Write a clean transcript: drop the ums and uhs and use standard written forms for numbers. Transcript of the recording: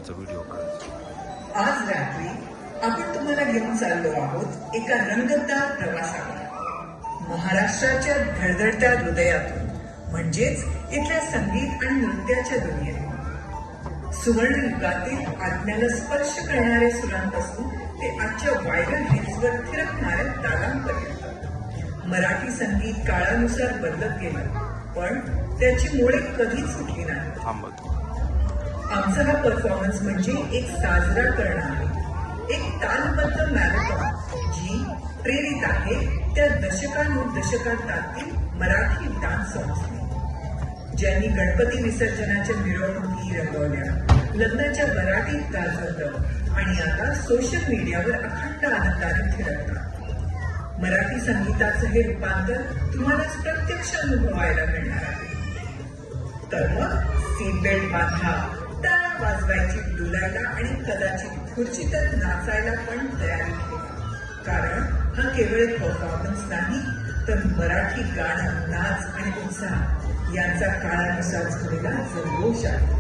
आजचा व्हिडिओ काढायचा। आज रात्री आपण तुम्हाला घेऊन चाललो आहोत एका रंगतदार प्रवासावर, महाराष्ट्राच्या धडधडत्या हृदयातून, म्हणजेच इथल्या संगीत आणि नृत्याच्या दुनियेत। सुवर्ण युगातील आज्ञाला स्पर्श करणाऱ्या सुरांपासून ते आजच्या व्हायरल हिट्सवर थिरकणाऱ्या तालांपर्यंत मराठी संगीत काळानुसार बदलत गेलं, पण त्याची मुळे कधीच सुटली नाही। आमचा हा परफॉर्मन्स म्हणजे एक साजरा करणं आहे, एक तालबद्ध मॅरेथॉन जी प्रेरित आहे त्या दशकानुदशकांतील मराठी डान्स सॉंग्सने, ज्यांनी गणपती विसर्जनाच्या मिरवणुकी रंगवल्या, लग्नाच्या वरातीत गाजवलं आणि आता सोशल मीडियावर अखंड आनंदाने फिरतात। मराठी संगीताचं हे रूपांतर तुम्हाला प्रत्यक्ष अनुभवायला मिळणार आहे। तर मग सीट बेल्ट बांधा, टाळ्या वाजवायची, डुलायला आणि कदाचित खुर्चीतच नाचायला पण तयारी ठेवा, कारण हा केवळ एक परफॉर्मन्स नाही, तर मराठी गाणं, नाच आणि उत्साह यांचा काळानुसार झालेला जल्लोष आहे।